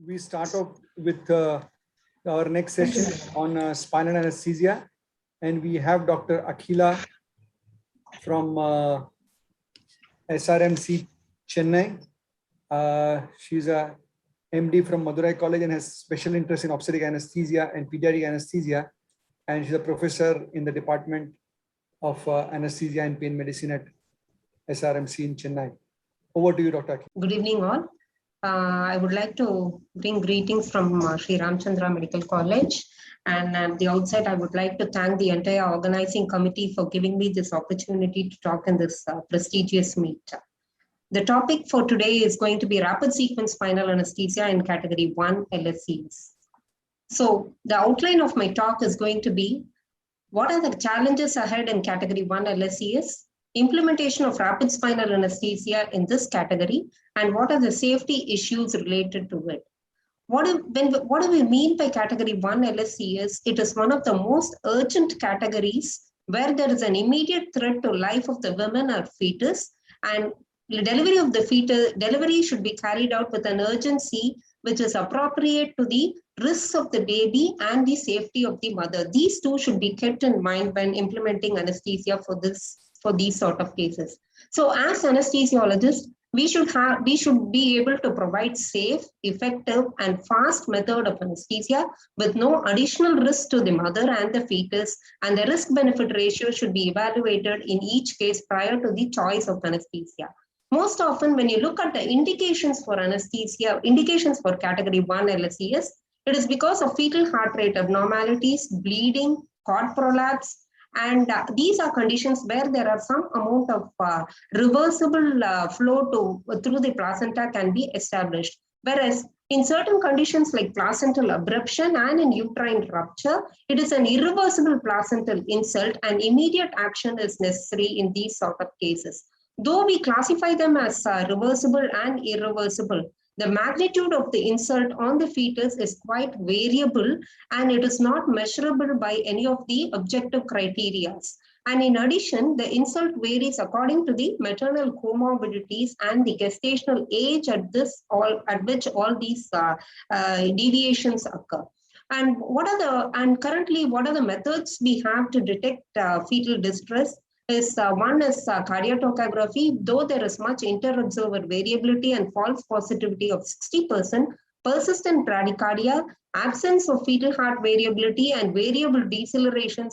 we start off with our next session on spinal anesthesia, and we have Dr. Akila from SRMC Chennai. She's a MD from Madurai College and has special interest in obstetric anesthesia and pediatric anesthesia, and she's a professor in the Department of Anesthesia and Pain Medicine at SRMC in Chennai. Over to you, Dr. Akila. Good evening, all. I would like to bring greetings from Sri Ramchandra Medical College. And at the outset, I would like to thank the entire organizing committee for giving me this opportunity to talk in this prestigious meet. The topic for today is going to be rapid sequence spinal anesthesia in category 1 LSCs. So the outline of my talk is going to be, what are the challenges ahead in category 1 LSCs? Implementation of rapid spinal anesthesia in this category, and what are the safety issues related to it. What do we mean by category 1 LSCs? It is one of the most urgent categories where there is an immediate threat to life of the women or fetus, and delivery should be carried out with an urgency which is appropriate to the risks of the baby and the safety of the mother. These two should be kept in mind when implementing anesthesia for these sort of cases. So as anesthesiologists, we should be able to provide safe, effective, and fast method of anesthesia with no additional risk to the mother and the fetus, and the risk-benefit ratio should be evaluated in each case prior to the choice of anesthesia. Most often, when you look at the indications for anesthesia, indications for category 1 LSCs, it is because of fetal heart rate abnormalities, bleeding, cord prolapse, and these are conditions where there are some amount of reversible flow through the placenta can be established. Whereas in certain conditions like placental abruption and in uterine rupture, it is an irreversible placental insult and immediate action is necessary in these sort of cases. Though we classify them as reversible and irreversible, the magnitude of the insult on the fetus is quite variable, and it is not measurable by any of the objective criteria. And in addition, the insult varies according to the maternal comorbidities and the gestational age at which all these deviations occur. And currently, what are the methods we have to detect fetal distress? One is cardiotocography. Though there is much inter-observer variability and false positivity of 60%, persistent bradycardia, absence of fetal heart variability, and variable decelerations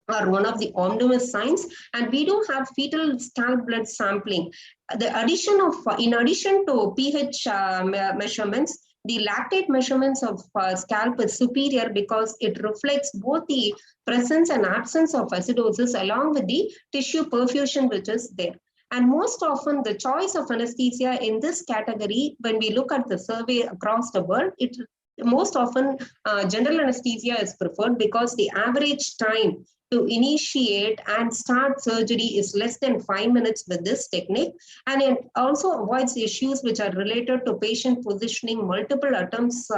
are one of the omnibus signs. And we do have fetal scalp blood sampling. In addition to pH measurements, the lactate measurements of scalp is superior because it reflects both the presence and absence of acidosis along with the tissue perfusion which is there. And most often the choice of anesthesia in this category, when we look at the survey across the world, most often general anesthesia is preferred because the average time to initiate and start surgery is less than 5 minutes with this technique. And it also avoids issues which are related to patient positioning, multiple attempts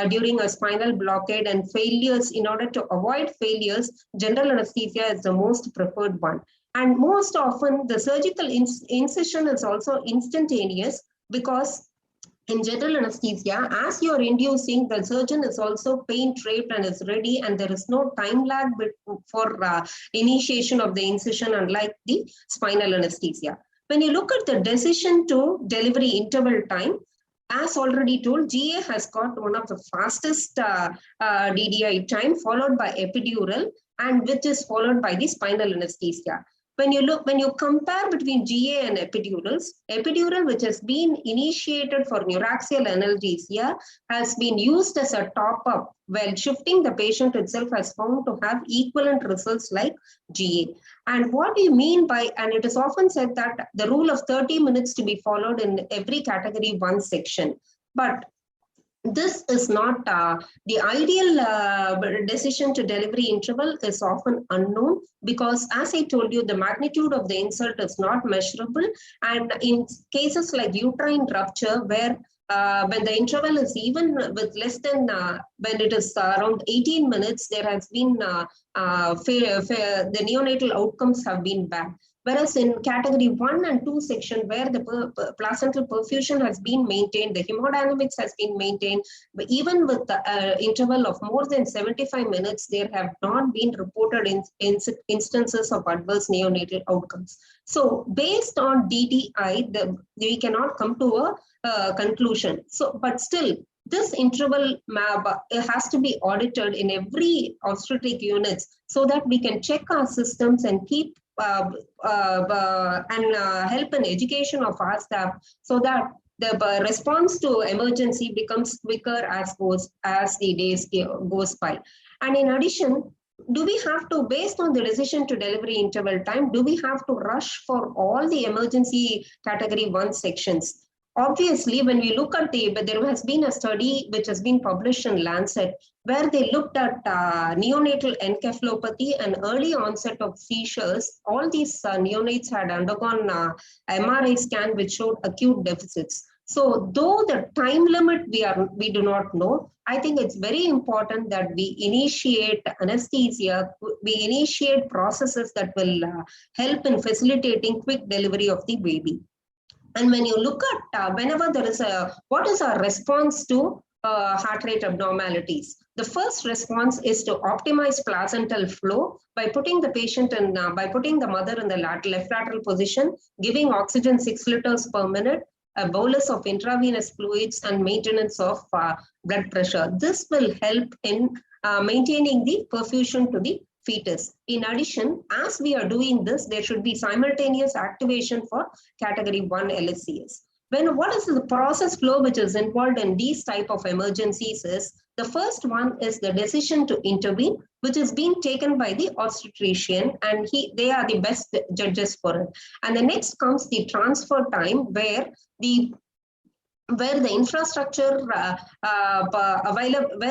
during a spinal blockade and failures. In order to avoid failures, general anesthesia is the most preferred one. And most often the surgical incision is also instantaneous because in general anesthesia, as you're inducing, the surgeon is also pain draped and is ready, and there is no time lag for initiation of the incision, unlike the spinal anesthesia. When you look at the decision to delivery interval time, as already told, GA has got one of the fastest DDI time, followed by epidural, and which is followed by the spinal anesthesia. When you compare between GA and epidural, which has been initiated for neuraxial analgesia, has been used as a top-up, while shifting the patient itself has found to have equivalent results like GA. And what do you mean by, and it is often said that the rule of 30 minutes to be followed in every category 1 section. But this is not the ideal decision to delivery interval is often unknown because, as I told you, the magnitude of the insult is not measurable. And in cases like uterine rupture, where when the interval is even with less than, when it is around 18 minutes, there has been, the neonatal outcomes have been bad. Whereas in category 1 and 2 section, where the placental perfusion has been maintained, the hemodynamics has been maintained, but even with the interval of more than 75 minutes, there have not been reported instances of adverse neonatal outcomes. So based on DDI, we cannot come to a conclusion. So, but still, this interval map has to be audited in every obstetric units so that we can check our systems and keep help in education of our staff, so that the response to emergency becomes quicker as the days goes by. And in addition, do we have to, based on the decision to delivery interval time, do we have to rush for all the emergency category 1 sections? Obviously, when we look at there has been a study which has been published in Lancet, where they looked at neonatal encephalopathy and early onset of seizures. All these neonates had undergone MRI scan which showed acute deficits. So though the time limit we do not know, I think it's very important that we initiate anesthesia, we initiate processes that will help in facilitating quick delivery of the baby. And when you look at whenever there is what is our response to heart rate abnormalities? The first response is to optimize placental flow by putting the patient in, by putting the mother in the left lateral position, giving oxygen 6 liters per minute, a bolus of intravenous fluids, and maintenance of blood pressure. This will help in maintaining the perfusion to the fetus. In addition, as we are doing this, there should be simultaneous activation for category 1 LSCS. What is the process flow which is involved in these type of emergencies is, the first one is the decision to intervene, which is being taken by the obstetrician, and they are the best judges for it. And the next comes the transfer time, where the infrastructure where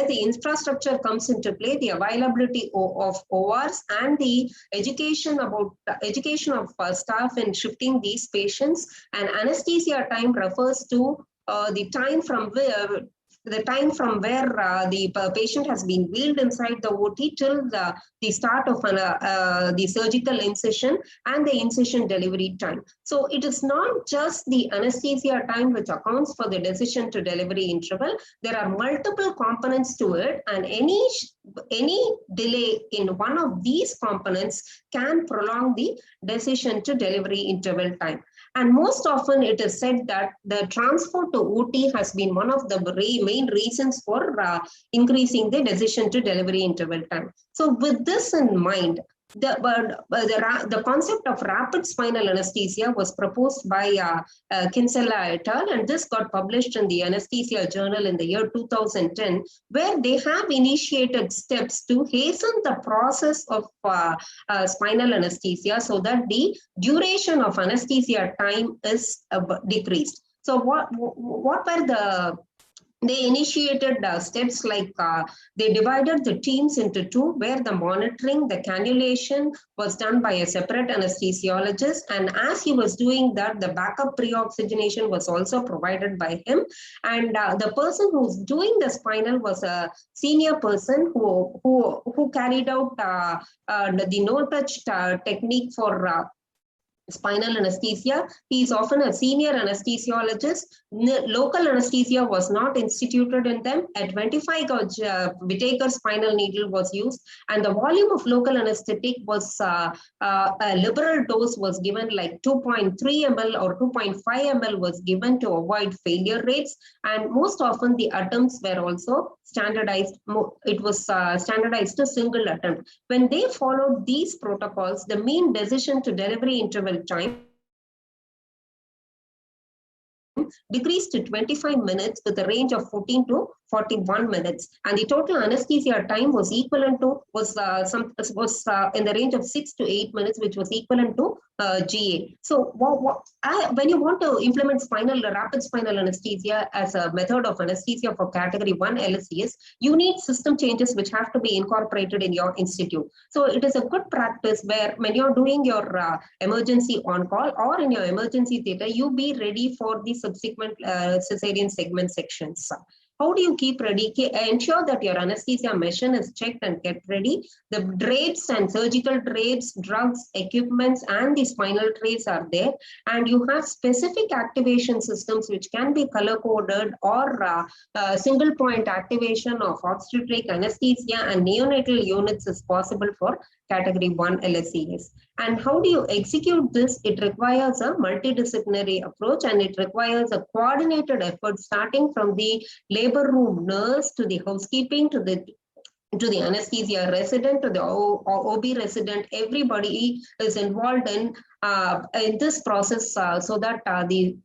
the infrastructure comes into play, the availability of ORs and the education of staff in shifting these patients. And anesthesia time refers to the time from where the patient has been wheeled inside the OT till the start of the surgical incision and the incision delivery time. So it is not just the anesthesia time which accounts for the decision to delivery interval. There are multiple components to it, and any delay in one of these components can prolong the decision to delivery interval time. And most often it is said that the transfer to OT has been one of the main reasons for increasing the decision to delivery interval time. So with this in mind, the concept of rapid spinal anesthesia was proposed by Kinsella et al. And this got published in the Anesthesia Journal in the year 2010, where they have initiated steps to hasten the process of spinal anesthesia so that the duration of anesthesia time is decreased. So they initiated steps like they divided the teams into 2, where the monitoring, the cannulation was done by a separate anesthesiologist. And as he was doing that, the backup pre-oxygenation was also provided by him. And the person who's doing the spinal was a senior person who carried out the no-touch technique for spinal anesthesia. He is often a senior anesthesiologist. Local anesthesia was not instituted in them. A 25 gauge Whittaker spinal needle was used, and the volume of local anesthetic was a liberal dose was given, like 2.3 ml or 2.5 ml was given to avoid failure rates. And most often the attempts were also standardized. It was standardized to single attempt. When they followed these protocols, the mean decision to delivery interval time decreased to 25 minutes with a range of 14 to 41 minutes, and the total anesthesia time was equivalent to in the range of 6 to 8 minutes, which was equivalent to GA. So when you want to implement rapid spinal anesthesia as a method of anesthesia for category 1 LSCS, you need system changes which have to be incorporated in your institute. So it is a good practice where when you're doing your emergency on call or in your emergency theater, you be ready for the subsequent cesarean segment sections. How do you keep ready? Ensure that your anesthesia machine is checked and kept ready. The drapes and surgical drapes, drugs, equipments, and the spinal trays are there. And you have specific activation systems which can be color-coded, or single point activation of obstetric, anesthesia, and neonatal units is possible for Category 1 LSCS. And how do you execute this? It requires a multidisciplinary approach, and it requires a coordinated effort starting from the labor room nurse to the housekeeping to the anesthesia resident to the OB resident. Everybody is involved in this process so that the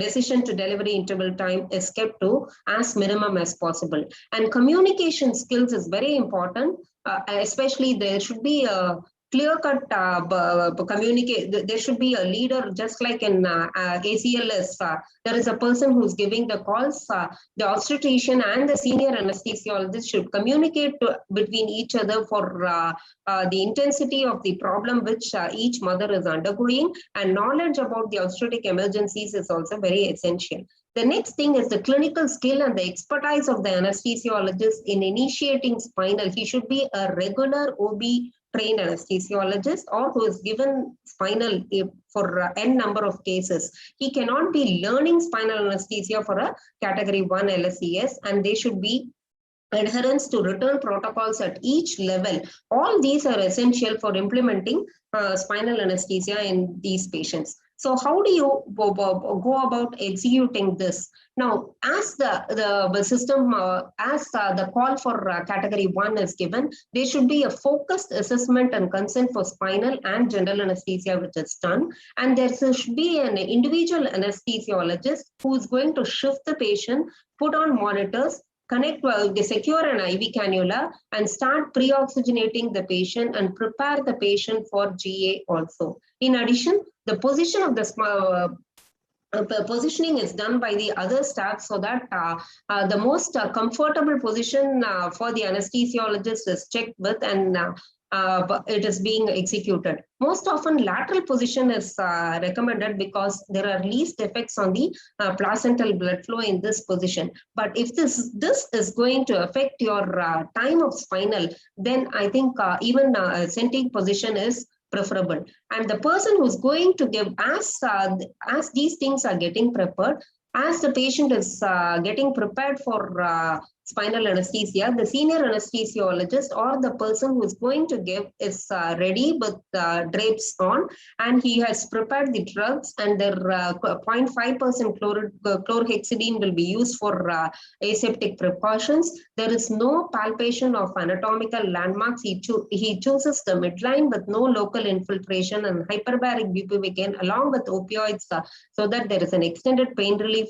decision to delivery interval time is kept to as minimum as possible. And communication skills is very important. Especially there should be a clear-cut communicate. There should be a leader, just like in ACLS. There is a person who's giving the calls. The obstetrician and the senior anesthesiologist should communicate between each other for the intensity of the problem which each mother is undergoing, and knowledge about the obstetric emergencies is also very essential. The next thing is the clinical skill and the expertise of the anesthesiologist in initiating spinal. He should be a regular OB trained anesthesiologist, or who is given spinal for n number of cases. He cannot be learning spinal anesthesia for a Category 1 LSCS, and they should be adherence to return protocols at each level. All these are essential for implementing spinal anesthesia in these patients. So how do you go about executing this? Now, as the system, the call for Category 1 is given, there should be a focused assessment and consent for spinal and general anesthesia which is done. And there should be an individual anesthesiologist who is going to shift the patient, put on monitors, connect secure an IV cannula, and start pre-oxygenating the patient and prepare the patient for GA also. In addition, the position of the positioning is done by the other staff, so that the most comfortable position for the anesthesiologist is checked with, and it is being executed. Most often lateral position is recommended because there are least effects on the placental blood flow in this position. But if this is going to affect your time of spinal, then I think even a centric position is preferable. And the person who's going to give, as these things are getting prepared, as the patient is getting prepared for spinal anesthesia, the senior anesthesiologist or the person who is going to give is ready with drapes on, and he has prepared the drugs, and their 0.5% chlorhexidine will be used for aseptic precautions. There is no palpation of anatomical landmarks. He chooses the midline with no local infiltration and hyperbaric bupivacaine along with opioids so that there is an extended pain relief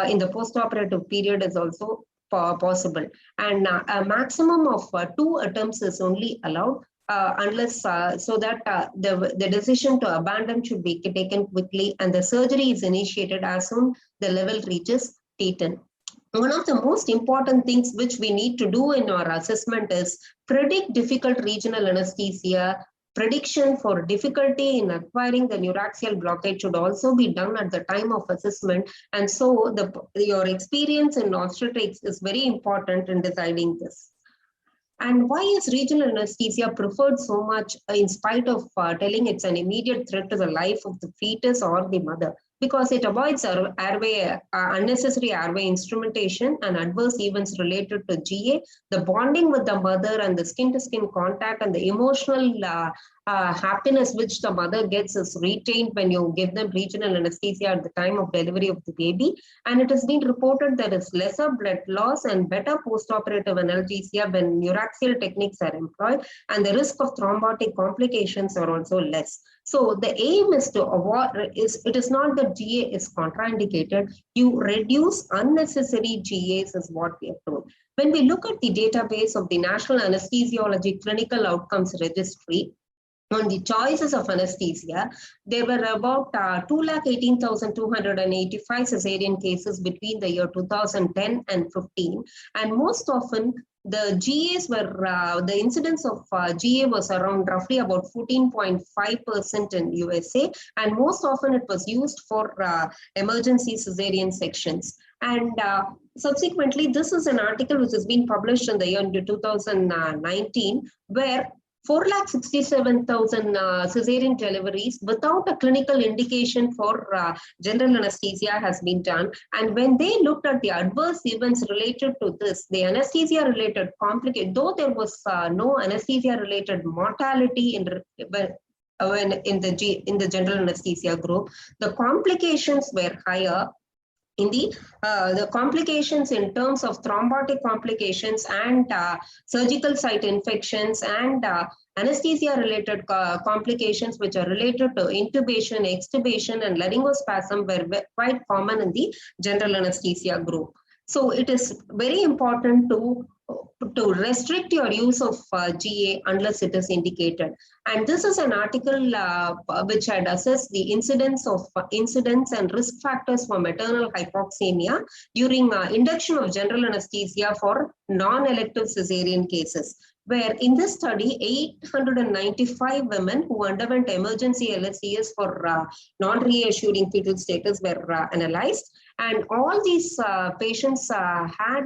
in the postoperative period is also possible. And a maximum of 2 attempts is only allowed unless so that the decision to abandon should be taken quickly, and the surgery is initiated as soon the level reaches T10. One of the most important things which we need to do in our assessment is predict difficult regional anesthesia. Prediction for difficulty in acquiring the neuraxial blockade should also be done at the time of assessment. And so your experience in obstetrics is very important in deciding this. And why is regional anesthesia preferred so much in spite of telling it's an immediate threat to the life of the fetus or the mother? Because it avoids unnecessary airway instrumentation and adverse events related to GA, the bonding with the mother and the skin-to-skin contact and the emotional happiness which the mother gets is retained when you give them regional anesthesia at the time of delivery of the baby. And it has been reported there is lesser blood loss and better postoperative analgesia when neuraxial techniques are employed, and the risk of thrombotic complications are also less. So the aim is to avoid, it is not that GA is contraindicated, you reduce unnecessary GAs is what we have told. When we look at the database of the National Anesthesiology Clinical Outcomes Registry, on the choices of anesthesia, there were about 218,285 cesarean cases between the year 2010 and 15, and most often the GAs were, the incidence of GA was around roughly about 14.5% in USA, and most often it was used for emergency cesarean sections. And subsequently, this is an article which has been published in the year 2019, where 467,000 cesarean deliveries without a clinical indication for general anesthesia has been done. And when they looked at the adverse events related to this, the anesthesia-related complication, though there was no anesthesia-related mortality in the general anesthesia group, the complications were higher. In the complications in terms of thrombotic complications and surgical site infections and anesthesia-related complications which are related to intubation, extubation, and laryngospasm were quite common in the general anesthesia group. So it is very important to restrict your use of GA unless it is indicated. And this is an article which had assessed the incidence and risk factors for maternal hypoxemia during induction of general anesthesia for non-elective cesarean cases, where in this study, 895 women who underwent emergency LSCS for non-reassuring fetal status were analyzed. And all these patients had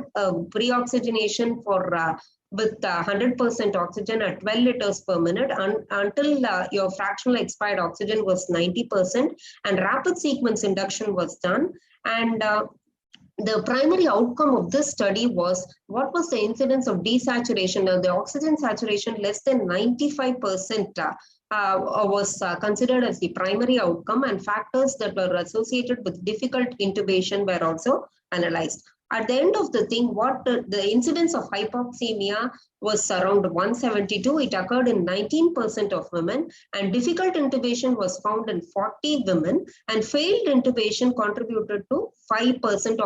pre-oxygenation for with 100% oxygen at 12 liters per minute until your fractional expired oxygen was 90%, and rapid sequence induction was done. And the primary outcome of this study was what was the incidence of desaturation. Now, the oxygen saturation less than 95% was considered as the primary outcome, and factors that were associated with difficult intubation were also analyzed. At the end of the thing, what the incidence of hypoxemia was around 172. It occurred in 19% of women, and difficult intubation was found in 40 women, and failed intubation contributed to 5%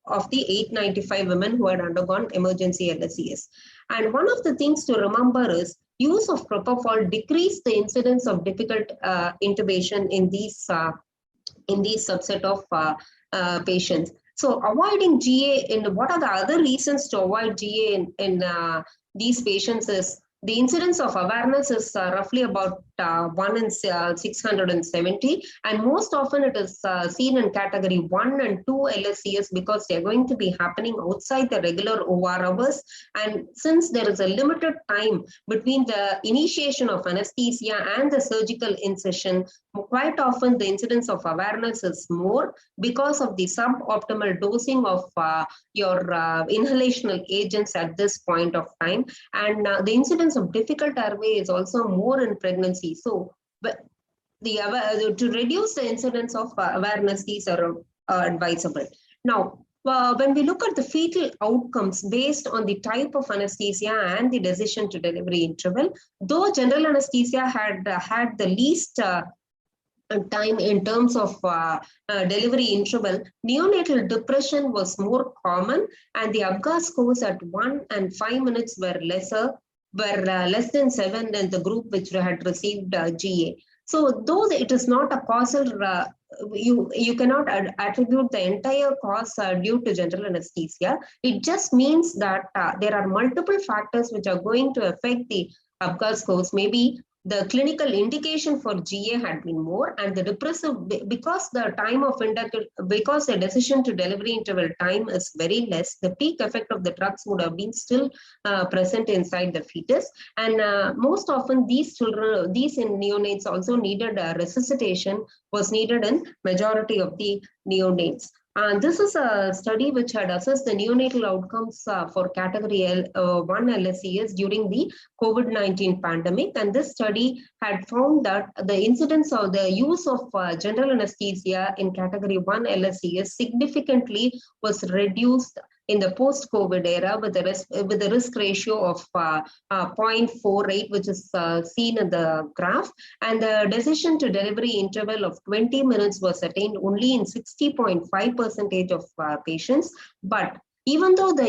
of the 895 women who had undergone emergency LSCS. And one of the things to remember is use of propofol decreased the incidence of difficult intubation in these subset of patients. So avoiding GA, what are the other reasons to avoid GA in these patients is the incidence of awareness is roughly about 1 in 670, and most often it is seen in category 1 and 2 LSCS because they're going to be happening outside the regular OR hours. And since there is a limited time between the initiation of anesthesia and the surgical incision, quite often the incidence of awareness is more because of the suboptimal dosing of your inhalational agents at this point of time. And the incidence of difficult airway is also more in pregnancy. So to reduce the incidence of awareness, these are advisable. Now, when we look at the fetal outcomes based on the type of anesthesia and the decision to delivery interval, though general anesthesia had the least time in terms of delivery interval, neonatal depression was more common, and the ABGA scores at 1 and 5 minutes were less than 7 than the group which had received GA. So though it is not a causal, you cannot attribute the entire cause due to general anesthesia. It just means that there are multiple factors which are going to affect the ABGA scores. Maybe the clinical indication for GA had been more, and the depressive, because the decision to delivery interval time is very less, the peak effect of the drugs would have been still present inside the fetus. And most often these neonates also needed resuscitation was needed in majority of the neonates. And this is a study which had assessed the neonatal outcomes for category 1 LSCS during the COVID-19 pandemic. And this study had found that the incidence of the use of general anesthesia in category 1 LSCS significantly was reduced in the post-COVID era with the risk ratio of 0.48, which is seen in the graph. And the decision to delivery interval of 20 minutes was attained only in 60.5% of patients. But even though there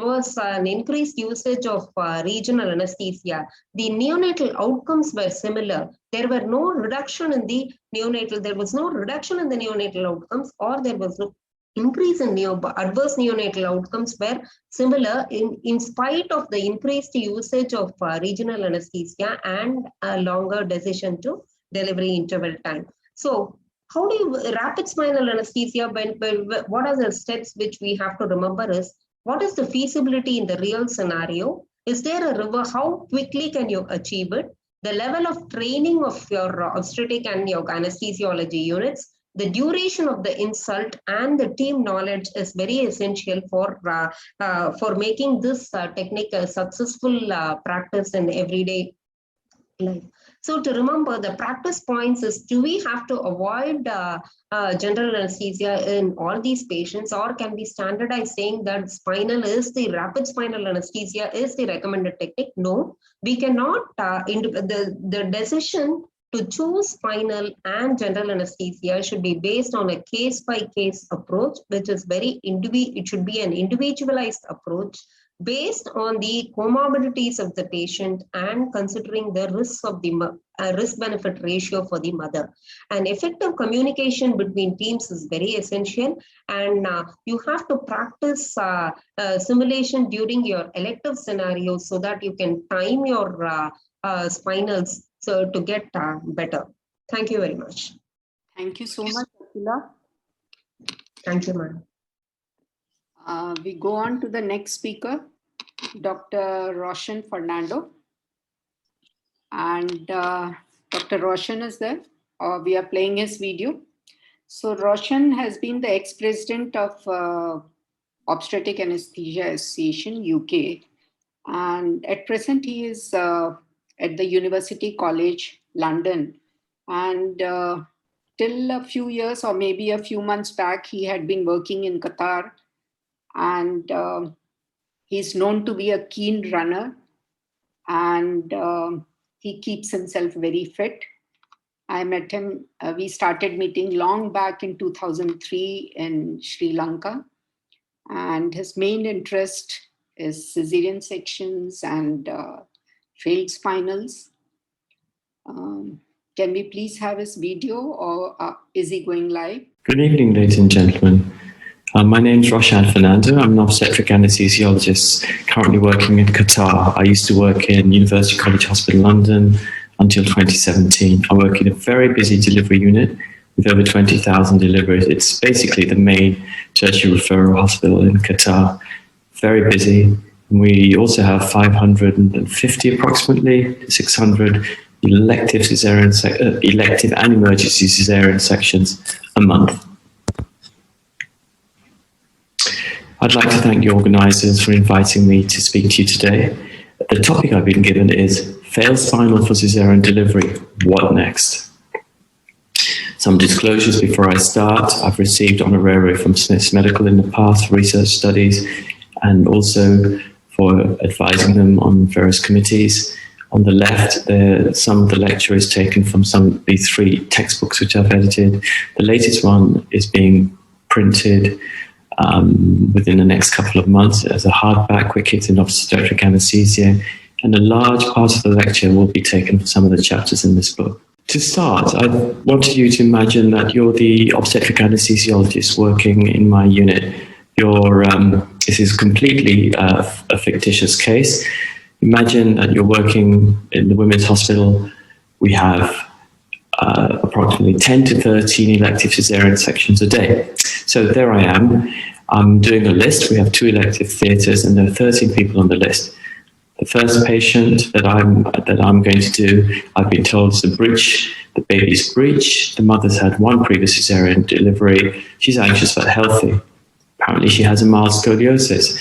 was an increased usage of regional anesthesia, the neonatal outcomes were similar. There were no reduction in the neonatal, there was no reduction in the neonatal outcomes, or there was no increase in adverse neonatal outcomes were similar in spite of the increased usage of regional anesthesia and a longer decision to delivery interval time. So How do you rapid spinal anesthesia? What are the steps which we have to remember is what is the feasibility in the real scenario? Is there a river? How quickly can you achieve it? The level of training of your obstetric and your anesthesiology units, the duration of the insult, and the team knowledge is very essential for making this technique a successful practice in everyday life. So to remember, the practice points is, do we have to avoid general anesthesia in all these patients, or can we standardize saying that spinal is the rapid spinal anesthesia is the recommended technique? No, we cannot. The decision to choose spinal and general anesthesia should be based on a case-by-case approach, which is it should be an individualized approach based on the comorbidities of the patient and considering the risks of the risk-benefit ratio for the mother. And effective communication between teams is very essential, and you have to practice simulation during your elective scenarios so that you can time your spinals to get better. Thank you very much. Thank you so much, Akila. Thank you, ma'am. We go on to the next speaker, Dr. Roshan Fernando. And Dr. Roshan is there. We are playing his video. So Roshan has been the ex-president of Obstetric Anesthesia Association, UK. And at present, he is at the University College, London. And till a few years or maybe a few months back, he had been working in Qatar. And he's known to be a keen runner, and he keeps himself very fit. I met him, we started meeting long back in 2003 in Sri Lanka. And his main interest is cesarean sections and failed spinals. Can we please have his video, or is he going live? Good evening, ladies and gentlemen. My name is Roshan Fernando. I'm an obstetric anesthesiologist currently working in Qatar. I used to work in University College Hospital London until 2017. I work in a very busy delivery unit with over 20,000 deliveries. It's basically the main tertiary referral hospital in Qatar. Very busy. We also have 550 approximately, 600 elective and emergency cesarean sections a month. I'd like to thank the organisers for inviting me to speak to you today. The topic I've been given is failed spinal for cesarean delivery, what next? Some disclosures before I start. I've received honorary from Smiths Medical in the past for research studies and also for advising them on various committees. On the left, some of the lecture is taken from some of the 3 textbooks which I've edited. The latest one is being printed within the next couple of months as a hardback, quick hit in obstetric anesthesia, and a large part of the lecture will be taken from some of the chapters in this book. To start, I wanted you to imagine that you're the obstetric anesthesiologist working in my unit. This is completely a fictitious case. Imagine that you're working in the women's hospital. We have approximately 10 to 13 elective cesarean sections a day. So there I am. I'm doing a list. We have 2 elective theatres and there are 13 people on the list. The first patient that I'm going to do, I've been told is a breech. The baby's breech. The mother's had 1 previous cesarean delivery. She's anxious but healthy. Apparently she has a mild scoliosis.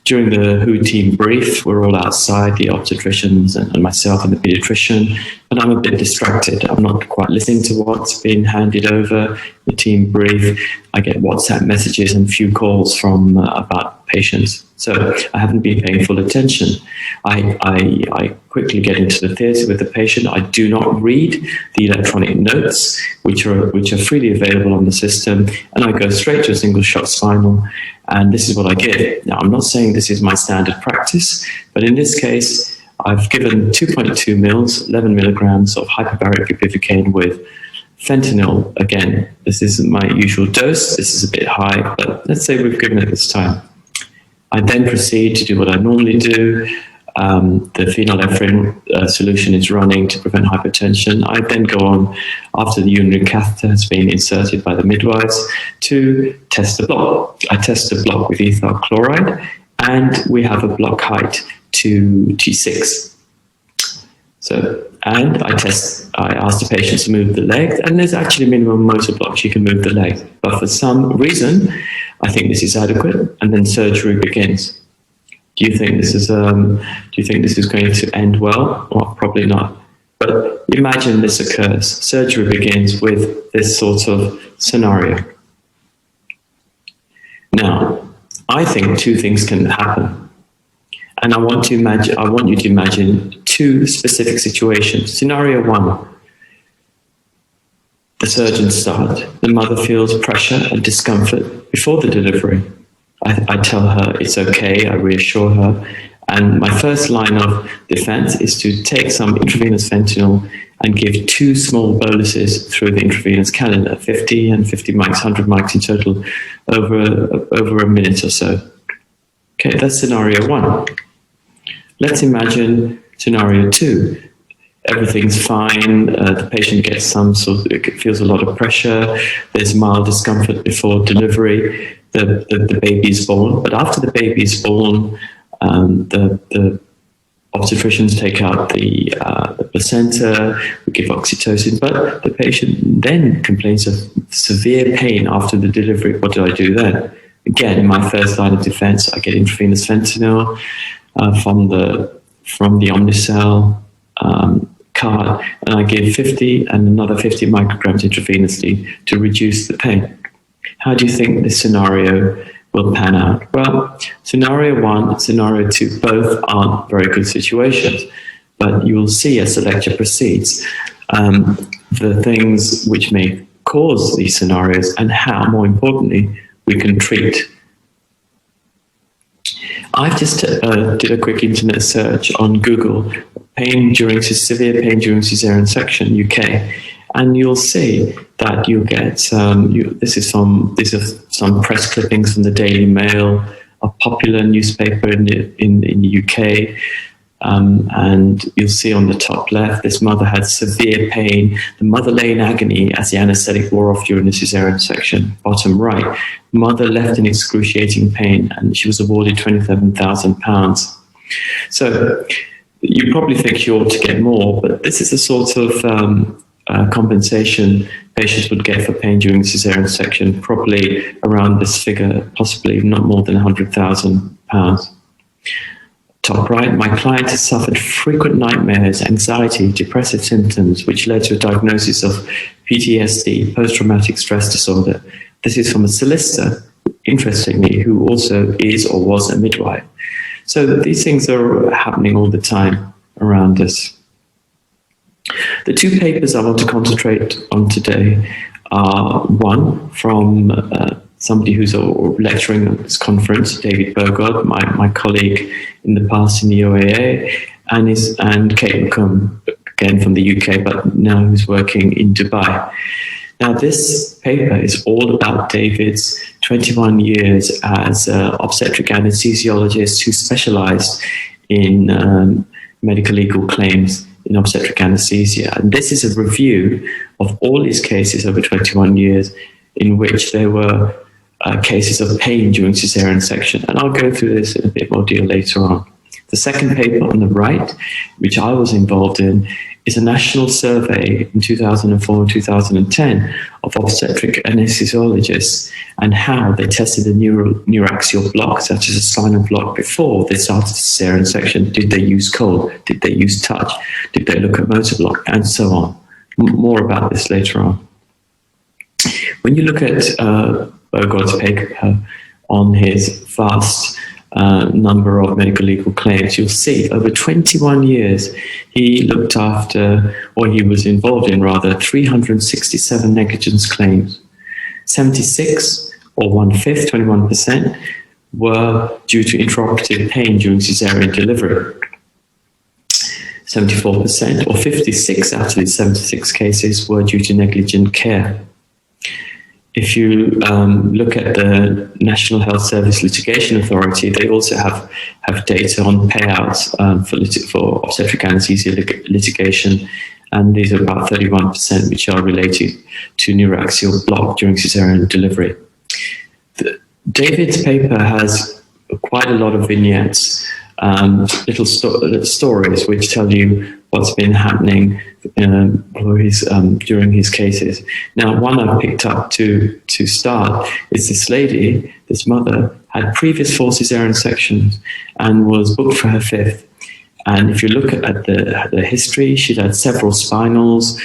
During the WHO team brief, we're all outside, the obstetricians and myself and the paediatrician, and I'm a bit distracted. I'm not quite listening to what's been handed over, the team brief. I get WhatsApp messages and a few calls from about patients. So I haven't been paying full attention. I quickly get into the theatre with the patient. I do not read the electronic notes, which are freely available on the system, and I go straight to a single shot spinal. And this is what I get. Now, I'm not saying this is my standard practice, but in this case, I've given 2.2 mils, 11 milligrams of hyperbaric bupivacaine with fentanyl. Again, this isn't my usual dose. This is a bit high, but let's say we've given it this time. I then proceed to do what I normally do. the phenylephrine solution is running to prevent hypertension. I then go on, after the urinary catheter has been inserted by the midwives, to test the block. I test the block with ethyl chloride, and we have a block height to T6. And I ask the patient to move the leg, and there's actually minimum motor block. She can move the leg, but for some reason, I think this is adequate, and then surgery begins. Do you think this is going to end well? Well, probably not. But imagine this occurs. Surgery begins with this sort of scenario. Now, I think two things can happen. And I want you to imagine two specific situations. Scenario one, the surgeons start. The mother feels pressure and discomfort before the delivery. I tell her it's okay, I reassure her. And my first line of defense is to take some intravenous fentanyl and give 2 small boluses through the intravenous cannula, 50 and 50 mics, 100 mics in total, over a minute or so. Okay, that's scenario one. Let's imagine scenario two. Everything's fine, the patient gets feels a lot of pressure, there's mild discomfort before delivery, the baby is born. But after the baby is born, the obstetricians take out the placenta, we give oxytocin, but the patient then complains of severe pain after the delivery. What do I do then? Again, in my first line of defense, I get intravenous fentanyl from the Omnicell card, and I give 50 and another 50 micrograms intravenously to reduce the pain. How do you think this scenario will pan out? Well, scenario one and scenario two both aren't very good situations, but you will see as the lecture proceeds the things which may cause these scenarios and how, more importantly, we can treat. I've just did a quick internet search on Google, severe pain during cesarean section, UK, and you'll see that you get, these are some press clippings from the Daily Mail, a popular newspaper in the UK, and you'll see on the top left, this mother had severe pain. The mother lay in agony as the anaesthetic wore off during the cesarean section. Bottom right, mother left in excruciating pain, and she was awarded £27,000. So you probably think you ought to get more, but this is the sort of compensation patients would get for pain during cesarean section, probably around this figure, possibly not more than £100,000. Top right, my client has suffered frequent nightmares, anxiety, depressive symptoms, which led to a diagnosis of PTSD, post-traumatic stress disorder. This is from a solicitor, interestingly, who also is or was a midwife. So these things are happening all the time around us. The two papers I want to concentrate on today are one from somebody who's lecturing at this conference, David Burgod, my colleague in the past in the OAA, and Kate McComb, again from the UK, but now who's working in Dubai. Now, this paper is all about David's 21 years as an obstetric anesthesiologist who specialized in medical legal claims in obstetric anesthesia. And this is a review of all his cases over 21 years in which there were cases of pain during cesarean section. And I'll go through this in a bit more detail later on. The second paper on the right, which I was involved in, is a national survey in 2004 and 2010 of obstetric anesthesiologists and how they tested the NEURAXIAL block, such as a spinal block, before they started cesarean section. Did they use cold? Did they use touch? Did they look at motor block? And so on. More about this later on. When you look at Burgod's paper on his vast number of medical legal claims, you'll see over 21 years he looked after, or he was involved in rather, 367 negligence claims. 76, or 1/5, 21%, were due to intraoperative pain during cesarean delivery. 74%, or 56 out of these 76 cases, were due to negligent care. if you look at the National Health Service Litigation Authority, they also have data on payouts for obstetric anesthesia litigation, and these are about 31%, which are related to neuraxial block during cesarean delivery. David's paper has quite a lot of vignettes, little stories which tell you what's been happening during his cases. Now, one I picked up to start is this lady, this mother, had previous 4 cesarean sections and was booked for her 5th. And if you look at the history, she'd had several spinals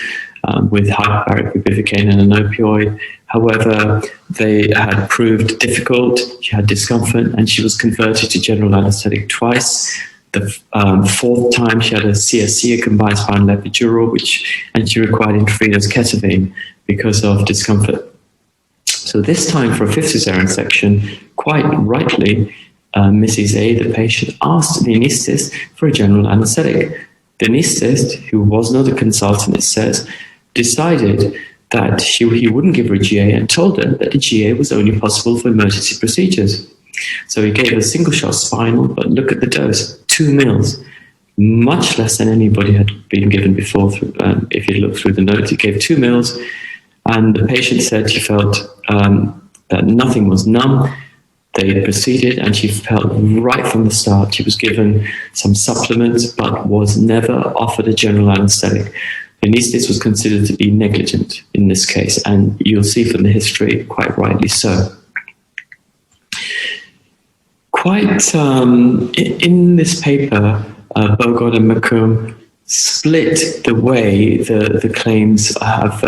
with hyperbaric bupivacaine and an opioid. However, they had proved difficult. She had discomfort, and she was converted to general anesthetic twice. The 4th time, she had a CSC, a combined spinal epidural, and she required intravenous ketamine because of discomfort. So this time, for a 5th cesarean section, quite rightly, Mrs. A, the patient, asked the anaesthetist for a general anesthetic. The anaesthetist, who was not a consultant, it says, decided that he wouldn't give her a GA and told her that the GA was only possible for emergency procedures. So he gave her a single-shot spinal, but look at the dose, 2 mils, much less than anybody had been given before. If you look through the notes, he gave 2 mils, and the patient said she felt that nothing was numb. They proceeded, and she felt right from the start she was given some supplements, but was never offered a general anesthetic. The anaesthetist was considered to be negligent in this case, and you'll see from the history, quite rightly so. In this paper, Bogod and McComb split the way the claims have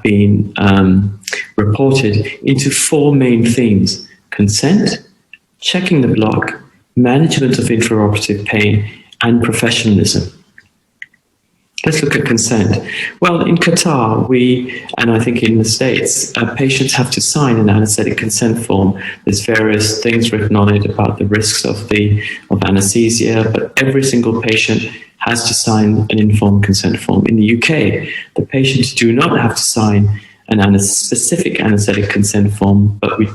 been reported into 4 main themes: consent, checking the block, management of intraoperative pain, and professionalism. Let's look at consent. Well, in Qatar, and I think in the States, patients have to sign an anesthetic consent form. There's various things written on it about the risks of anesthesia, but every single patient has to sign an informed consent form. In the UK, the patients do not have to sign a specific anesthetic consent form, but we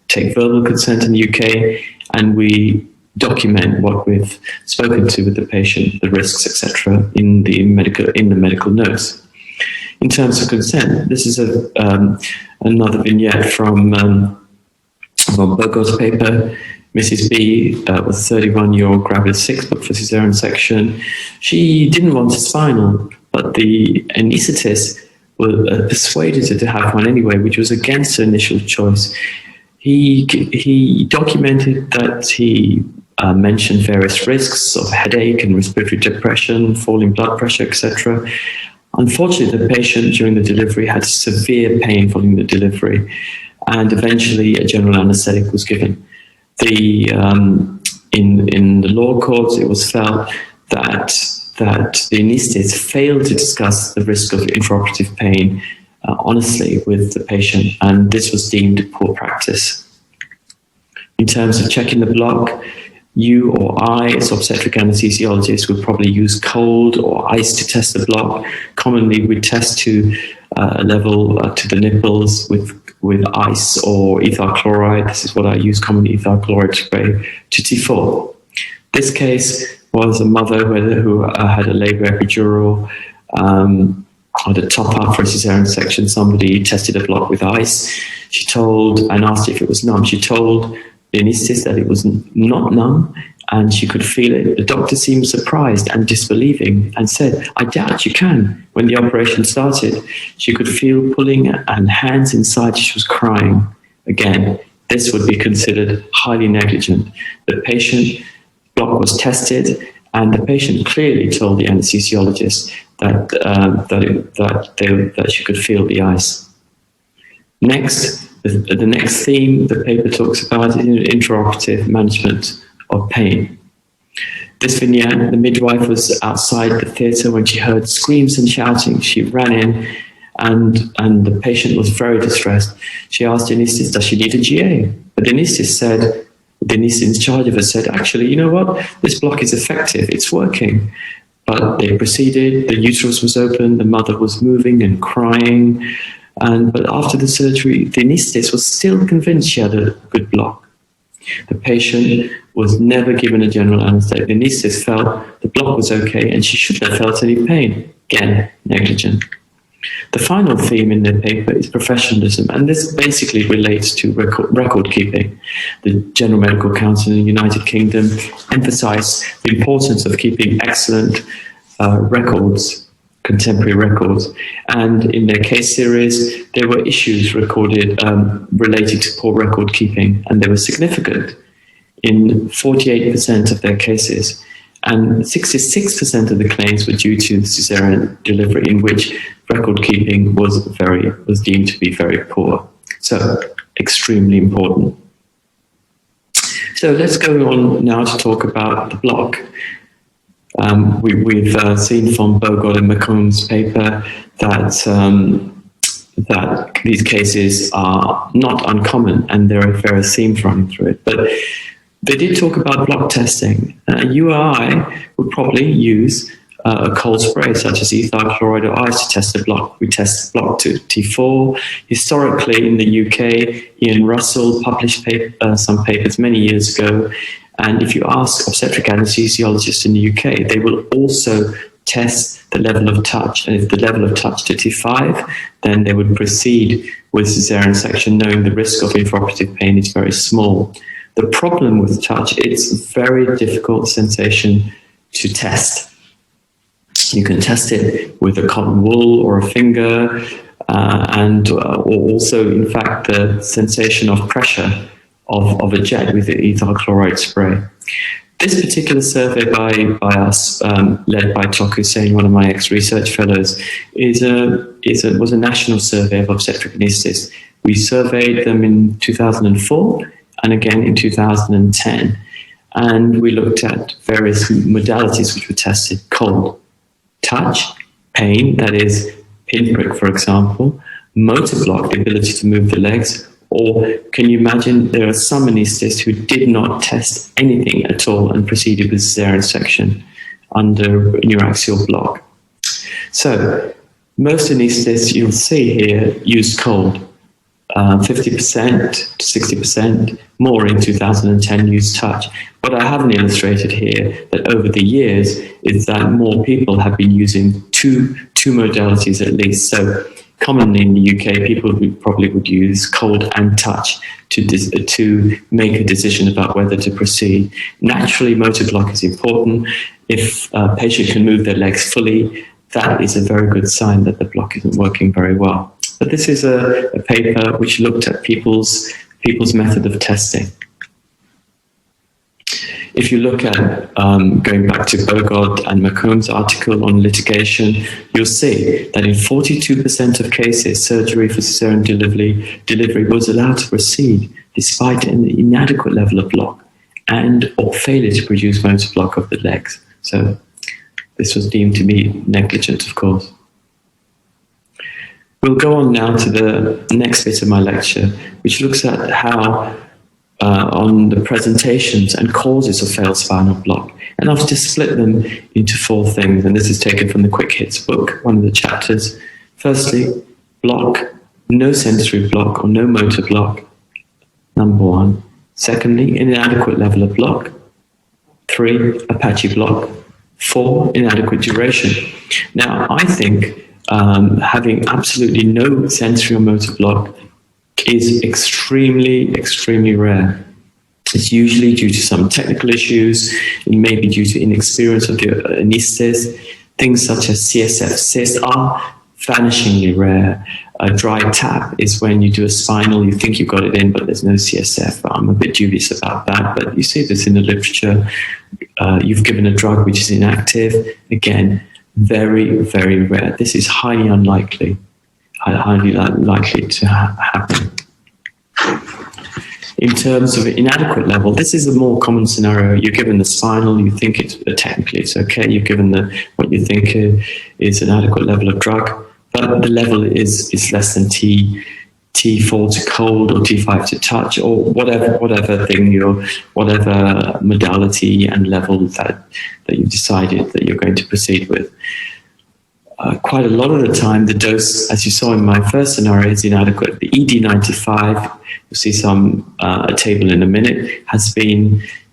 take verbal consent in the UK, and we document what we've spoken to with the patient, the risks, etc., in the medical notes. In terms of consent, this is another vignette from Bogod's paper. Mrs. B was a 31-year-old gravid 6, booked for cesarean section. She didn't want a spinal, but the anaesthetist persuaded her to have one anyway, which was against her initial choice. He documented that he mentioned various risks of headache and respiratory depression, falling blood pressure, etc. Unfortunately, the patient during the delivery had severe pain following the delivery, and eventually a general anesthetic was given. In the law courts, it was felt that the anaesthetist failed to discuss the risk of intraoperative pain honestly with the patient, and this was deemed poor practice. In terms of checking the block, you or I, as obstetric anesthesiologists, would probably use cold or ice to test the block. Commonly, we test to a level to the nipples with ice or ethyl chloride. This is what I use commonly, ethyl chloride spray, to T4. This case was a mother who had a labor epidural, had a top up for a cesarean section. Somebody tested a block with ice. She told, and asked if it was numb. She told the anaesthetist that it was not numb and she could feel it. The doctor seemed surprised and disbelieving and said, "I doubt you can." When the operation started, she could feel pulling and hands inside. She was crying. Again, this would be considered highly negligent. The patient block was tested, and the patient clearly told the anesthesiologist that she could feel the ice. Next, the next theme the paper talks about is intraoperative management of pain. This vignette, the midwife was outside the theatre when she heard screams and shouting. She ran in, and the patient was very distressed. She asked the anaesthetist, does she need a GA? But the anaesthetist said, the anaesthetist in charge of her said, actually, you know what? This block is effective, it's working. But they proceeded, the uterus was open, the mother was moving and crying. But after the surgery, the anaesthetist was still convinced she had a good block. The patient was never given a general anesthetic. The anaesthetist felt the block was okay and she shouldn't have felt any pain. Again, negligent. The final theme in their paper is professionalism, and this basically relates to record keeping. The General Medical Council in the United Kingdom emphasized the importance of keeping excellent records, contemporary records, and in their case series there were issues recorded related to poor record keeping, and they were significant in 48% of their cases, and 66% of the claims were due to cesarean delivery, in which record keeping was deemed to be very poor. So extremely important. So let's go on now to talk about the block. We've seen from Bogod and McComb's paper that these cases are not uncommon, and there are various themes running through it. But they did talk about block testing. URI would probably use a cold spray such as ethyl chloride or ice to test the block. We test the block to T4. Historically in the UK, Ian Russell published some papers many years ago. And if you ask obstetric anesthesiologists in the UK, they will also test the level of touch. And if the level of touch to T5, then they would proceed with cesarean section, knowing the risk of intraoperative pain is very small. The problem with touch, it's a very difficult sensation to test. You can test it with a cotton wool or a finger, or also, in fact, the sensation of pressure of a jet with the ethyl chloride spray. This particular survey by us, led by Tok Hussain, one of my ex-research fellows, was a national survey of obstetric anaesthetists. We surveyed them in 2004 and again in 2010. And we looked at various modalities which were tested: cold, touch, pain, that is pinprick, for example, motor block, the ability to move the legs, or can you imagine there are some anaesthetists who did not test anything at all and proceeded with cesarean section under NEURAXIAL block. So most anaesthetists you'll see here use cold. 50% to 60% more in 2010 used touch. What I haven't illustrated here that over the years is that more people have been using two modalities at least. So commonly in the UK, people probably would use cold and touch to make a decision about whether to proceed. Naturally, motor block is important. If a patient can move their legs fully, that is a very good sign that the block isn't working very well. But this is a paper which looked at people's method of testing. If you look at, going back to Bogod and McComb's article on litigation, you'll see that in 42% of cases, surgery for cesarean delivery was allowed to proceed despite an inadequate level of block and or failure to produce motor block of the legs. So this was deemed to be negligent, of course. We'll go on now to the next bit of my lecture, which looks at how on the presentations and causes of failed spinal block. And I've just split them into 4 things, and this is taken from the Quick Hits book, one of the chapters. Firstly, block, no sensory block or no motor block, number 1. Secondly, inadequate level of block. 3, Apache Block. 4, inadequate duration. Now, I think having absolutely no sensory or motor block is extremely, extremely rare. It's usually due to some technical issues. It may be due to inexperience of the anaesthetist. Things such as CSF cysts are vanishingly rare. A dry tap is when you do a spinal, you think you've got it in, but there's no CSF. I'm a bit dubious about that, but you see this in the literature. You've given a drug which is inactive. Again, very, very rare. This is highly unlikely, highly likely to happen. In terms of inadequate level, this is a more common scenario. You're given the spinal, you think it's technically it's okay. You're given what you think is an adequate level of drug, but the level is less than T4 to cold or T5 to touch, or whatever thing whatever modality and level that you decided that you're going to proceed with. quite a lot of the time, the dose, as you saw in my first scenario, is inadequate. The ED95, you'll see a table in a minute,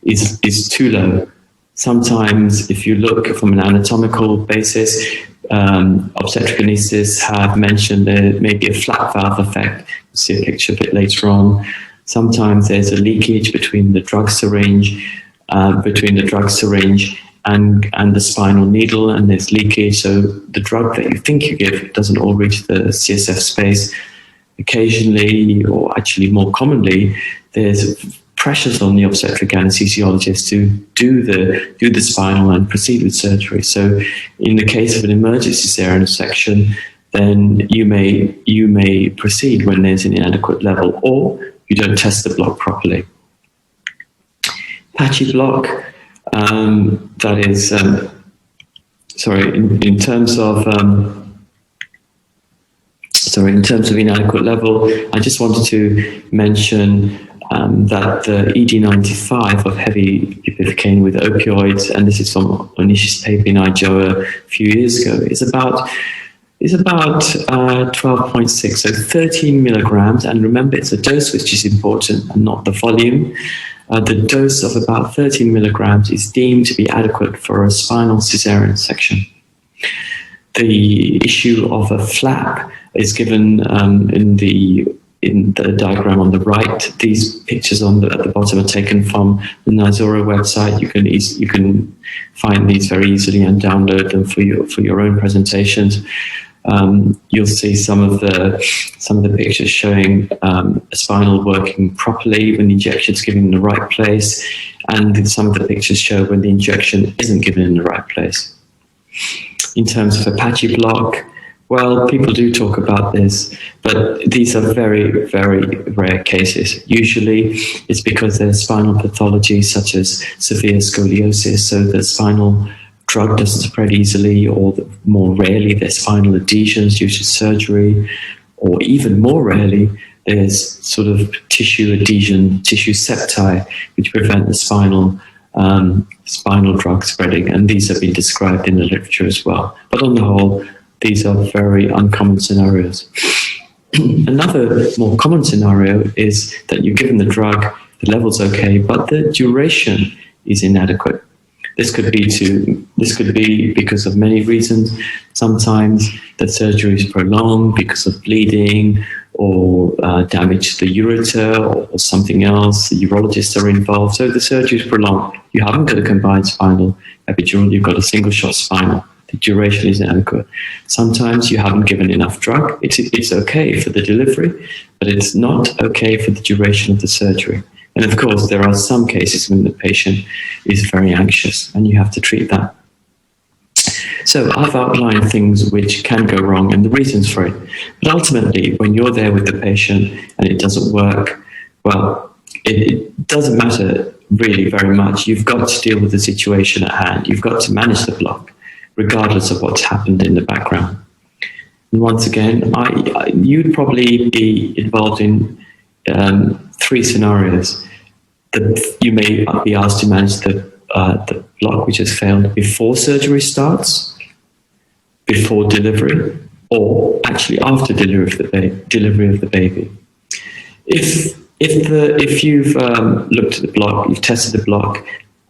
is too low. Sometimes, if you look from an anatomical basis, obstetric anaesthetists have mentioned there may be a flat valve effect. You'll see a picture a bit later on. Sometimes there's a leakage between the drug syringe, and the spinal needle, and there's leakage, so the drug that you think you give doesn't all reach the CSF space. Occasionally, or actually more commonly, there's pressures on the obstetric anesthesiologist to do the spinal and proceed with surgery. So in the case of an emergency cesarean section, then you may proceed when there's an inadequate level, or you don't test the block properly. Apache Block, that is, in terms of inadequate level, I just wanted to mention that the ED95 of heavy bupivacaine with opioids, and this is from Onish's paper in IJOA a few years ago, is about 12.6, so 13 milligrams. And remember, it's a dose which is important and not the volume. The dose of about 13 milligrams is deemed to be adequate for a spinal cesarean section. The issue of a flap is given in the diagram on the right. These pictures at the bottom are taken from the Naizora website. You can find these very easily and download them for your own presentations. You'll see some of the pictures showing a spinal working properly when the injection is given in the right place, and some of the pictures show when the injection isn't given in the right place. In terms of Apache Block, well, people do talk about this, but these are very, very rare cases. Usually it's because there's spinal pathology such as severe scoliosis, so the spinal drug doesn't spread easily, or more rarely there's spinal adhesions due to surgery, or even more rarely there's sort of tissue adhesion, tissue septi, which prevent the spinal drug spreading, and these have been described in the literature as well. But on the whole, these are very uncommon scenarios. Another more common scenario is that you're given the drug, the level's okay, but the duration is inadequate. This could be because of many reasons. Sometimes the surgery is prolonged because of bleeding, or damage to the ureter, or something else. The urologists are involved, so the surgery is prolonged. You haven't got a combined spinal epidural, you've got a single shot spinal. The duration is inadequate. Sometimes you haven't given enough drug. It's okay for the delivery, but it's not okay for the duration of the surgery. And of course, there are some cases when the patient is very anxious, and you have to treat that. So I've outlined things which can go wrong and the reasons for it. But ultimately, when you're there with the patient and it doesn't work, well, it doesn't matter really very much. You've got to deal with the situation at hand. You've got to manage the block, regardless of what's happened in the background. And once again, you'd probably be involved in 3 scenarios. You may be asked to manage the block which has failed before surgery starts, before delivery, or actually after delivery of the baby. If you've looked at the block, you've tested the block,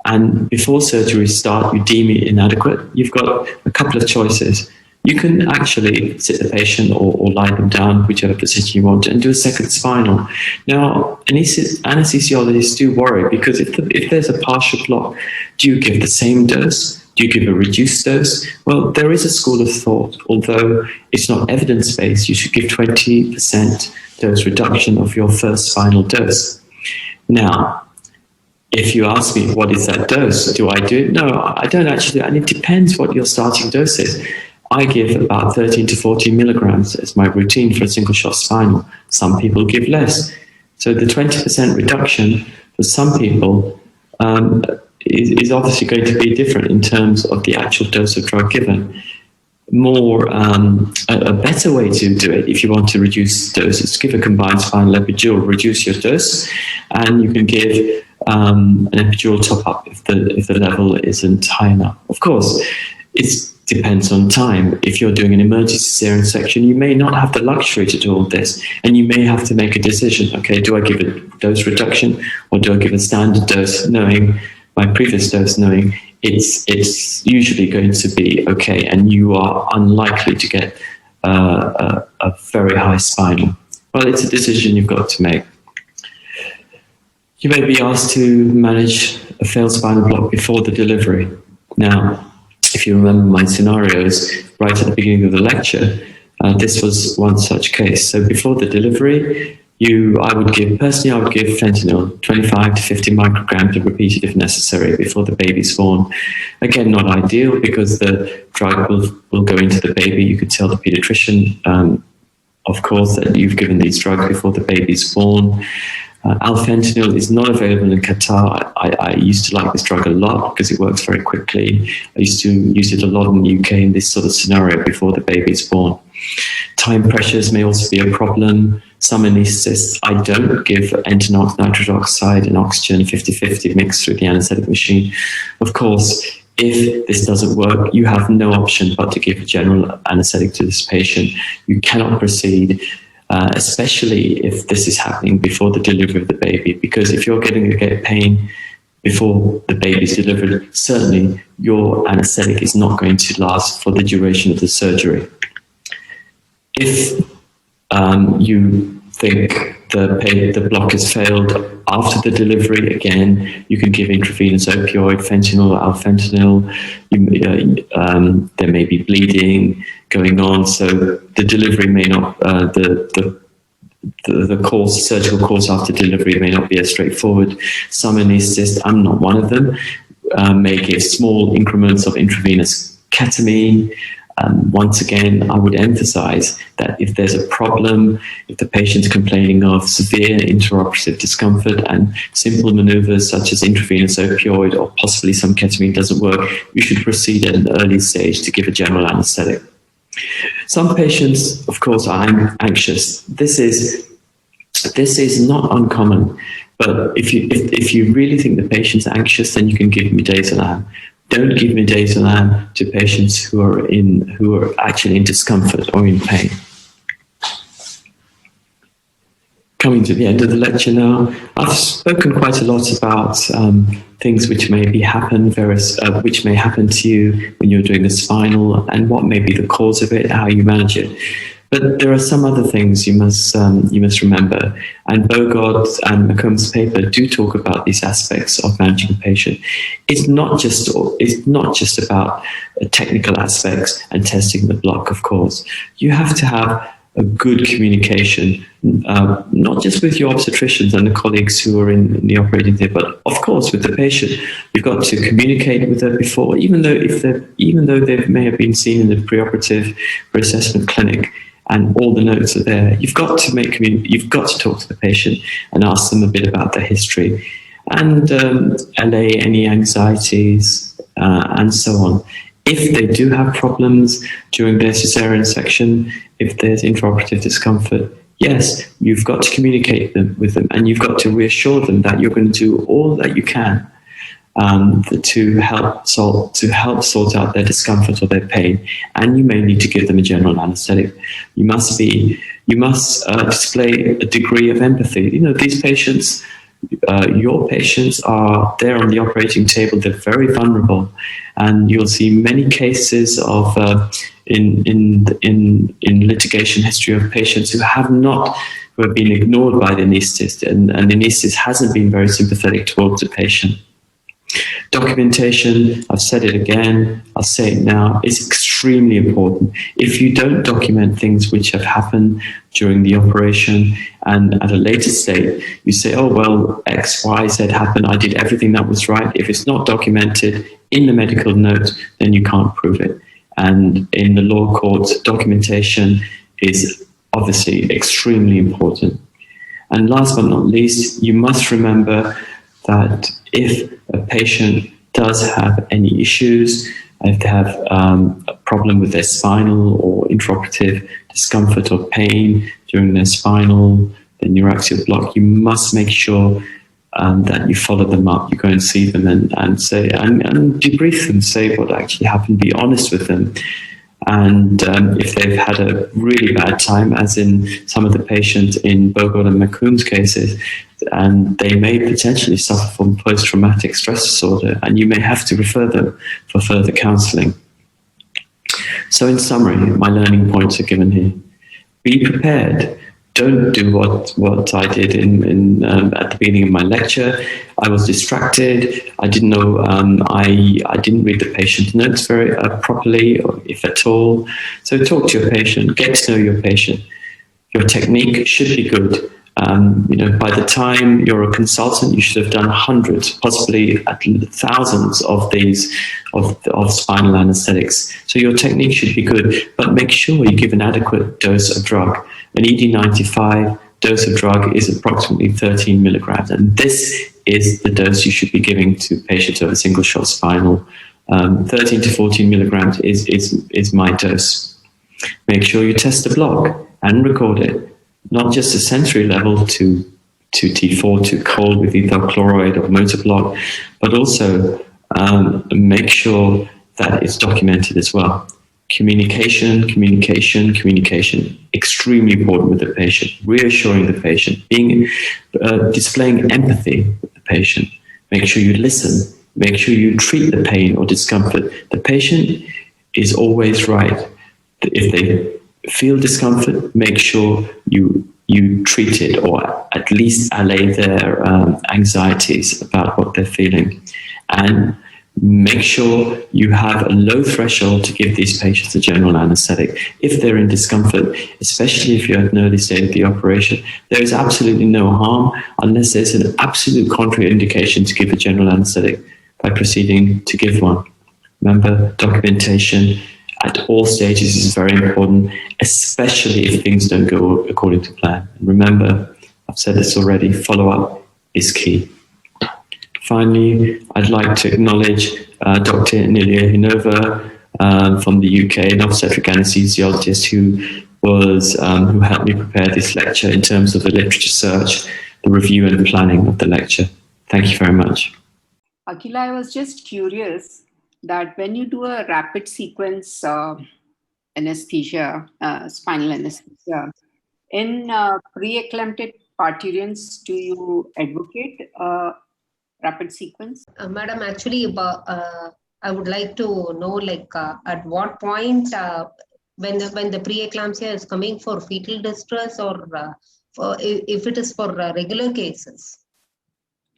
and before surgery start you deem it inadequate, you've got a couple of choices. You can actually sit the patient or lie them down, whichever position you want, and do a second spinal. Now, anesthesiologists do worry, because if there's a partial block, do you give the same dose? Do you give a reduced dose? Well, there is a school of thought, although it's not evidence-based, you should give 20% dose reduction of your first spinal dose. Now, if you ask me, what is that dose? Do I do it? No, I don't actually, and it depends what your starting dose is. I give about 13 to 14 milligrams as my routine for a single shot spinal. Some people give less. So the 20% reduction for some people is obviously going to be different in terms of the actual dose of drug given. A better way to do it, if you want to reduce doses, give a combined spinal epidural, reduce your dose, and you can give an epidural top-up if the level isn't high enough. Of course, it's depends on time. If you're doing an emergency cesarean section, you may not have the luxury to do all this, and you may have to make a decision. Okay, do I give a dose reduction or do I give a standard dose, knowing my previous dose, knowing it's usually going to be okay, and you are unlikely to get a very high spinal. Well, it's a decision you've got to make. You may be asked to manage a failed spinal block before the delivery. Now, if you remember my scenarios right at the beginning of the lecture, this was one such case. So before the delivery, I would give fentanyl 25 to 50 micrograms of repeated if necessary before the baby's born. Again, not ideal because the drug will go into the baby. You could tell the pediatrician, of course, that you've given these drugs before the baby's born. Alfentanil is not available in Qatar. I used to like this drug a lot because it works very quickly. I used to use it a lot in the UK in this sort of scenario before the baby is born. Time pressures may also be a problem. Some anesthetists, I don't give Entonox, nitrous oxide and oxygen 50-50 mixed through the anesthetic machine. Of course, if this doesn't work, you have no option but to give a general anesthetic to this patient. You cannot proceed, especially if this is happening before the delivery of the baby, because if you're getting to get pain before the baby is delivered, certainly your anesthetic is not going to last for the duration of the surgery. If you think the block has failed after the delivery, again, you can give intravenous opioid, fentanyl, or alfentanil. There may be bleeding going on, so the delivery may not, the course, surgical course after delivery may not be as straightforward. Some anesthetists, I'm not one of them, may give small increments of intravenous ketamine. Once again, I would emphasize that if there's a problem, if the patient's complaining of severe intraoperative discomfort and simple maneuvers such as intravenous opioid or possibly some ketamine doesn't work, you should proceed at an early stage to give a general anesthetic. Some patients, of course, are anxious. This is not uncommon, but if you really think the patient's anxious, then you can give midazolam. Don't give midazolam to patients who are actually in discomfort or in pain. Coming to the end of the lecture now, I've spoken quite a lot about things which may happen to you when you're doing a spinal and what may be the cause of it, how you manage it. But there are some other things you must remember, and Bogart and McComb's paper do talk about these aspects of managing a patient. It's not just about technical aspects and testing the block, of course. You have to have a good communication, not just with your obstetricians and the colleagues who are in the operating theatre, but of course with the patient. You've got to communicate with them before, even though they may have been seen in the preoperative pre-assessment clinic, and all the notes are there. You've got to talk to the patient and ask them a bit about their history and allay any anxieties and so on. If they do have problems during their cesarean section, if there's intraoperative discomfort, yes, you've got to communicate with them, and you've got to reassure them that you're going to do all that you can to help sort out their discomfort or their pain, and you may need to give them a general anesthetic. You must display a degree of empathy. You know, these patients, your patients are there on the operating table. They're very vulnerable, and you'll see many cases of in litigation history of patients who have been ignored by the anaesthetist, and the anaesthetist hasn't been very sympathetic towards the patient. Documentation, I've said it again, I'll say it now, is extremely important. If you don't document things which have happened during the operation and at a later stage, you say, oh, well, X, Y, Z happened, I did everything that was right. If it's not documented in the medical note, then you can't prove it. And in the law courts, documentation is obviously extremely important. And last but not least, you must remember that if a patient does have any issues, if they have a problem with their spinal or intraoperative discomfort or pain during their spinal, the neuraxial block, you must make sure that you follow them up, you go and see them and say, and debrief them, say what actually happened, be honest with them. And if they've had a really bad time, as in some of the patients in Bogle and McComb's cases, and they may potentially suffer from post-traumatic stress disorder, and you may have to refer them for further counselling. So in summary, my learning points are given here. Be prepared. Don't do what I did at the beginning of my lecture. I was distracted. I didn't know. I didn't read the patient notes very properly, or if at all. So talk to your patient. Get to know your patient. Your technique should be good. By the time you're a consultant, you should have done hundreds, possibly thousands of these of spinal anesthetics. So your technique should be good, but make sure you give an adequate dose of drug. An ED95 dose of drug is approximately 13 milligrams, and this is the dose you should be giving to patients who have a single shot spinal. 13 to 14 milligrams is my dose. Make sure you test the block and record it. Not just a sensory level to T4, to cold with ethyl chloride or motor block, but also make sure that it's documented as well. Communication, extremely important with the patient, reassuring the patient, displaying empathy with the patient. Make sure you listen, make sure you treat the pain or discomfort. The patient is always right. If they feel discomfort, make sure you treat it, or at least allay their anxieties about what they're feeling. And make sure you have a low threshold to give these patients a general anesthetic. If they're in discomfort, especially if you're at an early stage of the operation, there is absolutely no harm, unless there's an absolute contraindication to give a general anesthetic, by proceeding to give one. Remember, documentation at all stages is very important, especially if things don't go according to plan. And remember, I've said this already, follow-up is key. Finally, I'd like to acknowledge Dr. Anilia Hinova from the UK, an obstetric anesthesiologist who helped me prepare this lecture in terms of the literature search, the review and planning of the lecture. Thank you very much. Akila, I was just curious that when you do a rapid sequence anesthesia, spinal anesthesia, in pre-eclamptic parturients, do you advocate rapid sequence? Madam, actually, I would like to know, at what point, when the preeclampsia is coming for fetal distress, or if it is for regular cases.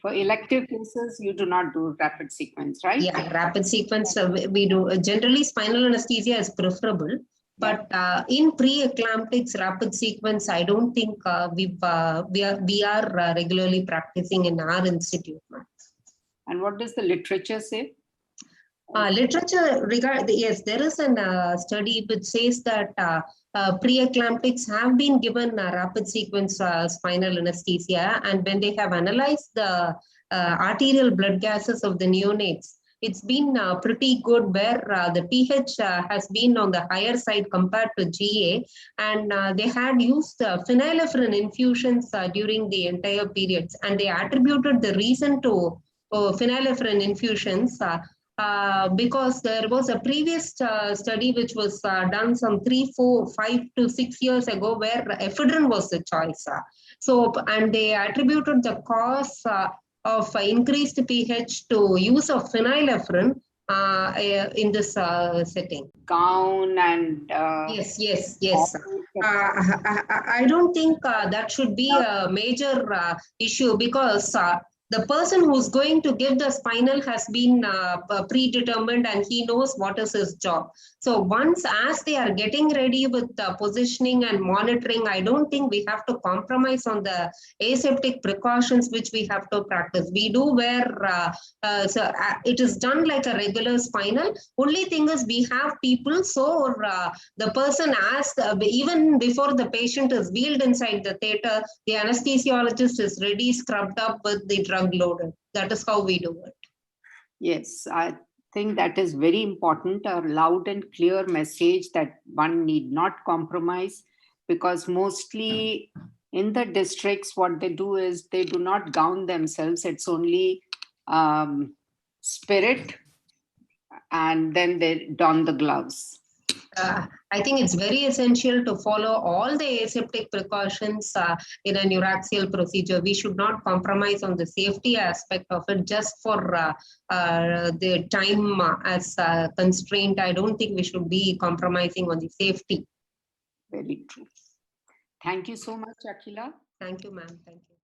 For elective cases, you do not do rapid sequence, right? Yeah, rapid sequence we do. Generally, spinal anesthesia is preferable, but in pre-eclamptics, rapid sequence, I don't think we are regularly practicing in our institute. And what does the literature say? Yes, there is a study which says that pre-eclamptics have been given rapid sequence spinal anesthesia, and when they have analyzed the arterial blood gases of the neonates, it's been pretty good, where the pH has been on the higher side compared to GA, and they had used phenylephrine infusions during the entire periods, and they attributed the reason to phenylephrine infusions because there was a previous study which was done some 3, 4, 5 to 6 years ago, where ephedrine was the choice. And they attributed the cause of increased pH to use of phenylephrine in this setting. Gown and yes. I don't think that should be a major issue, because the person who's going to give the spinal has been predetermined, and he knows what is his job. So once, as they are getting ready with positioning and monitoring, I don't think we have to compromise on the aseptic precautions which we have to practice. We do where it is done like a regular spinal. Only thing is, we have people, so the person asks, even before the patient is wheeled inside the theater, the anesthesiologist is ready, scrubbed up with the drug loaded. That is how we do it. Yes, I think that is very important, a loud and clear message that one need not compromise, because mostly In the districts, what they do is they do not gown themselves. It's only spirit, and then they don the gloves. I think it's very essential to follow all the aseptic precautions in a neuraxial procedure. We should not compromise on the safety aspect of it just for the time as constraint. I don't think we should be compromising on the safety. Very true. Thank you so much, Akila. Thank you, ma'am. Thank you.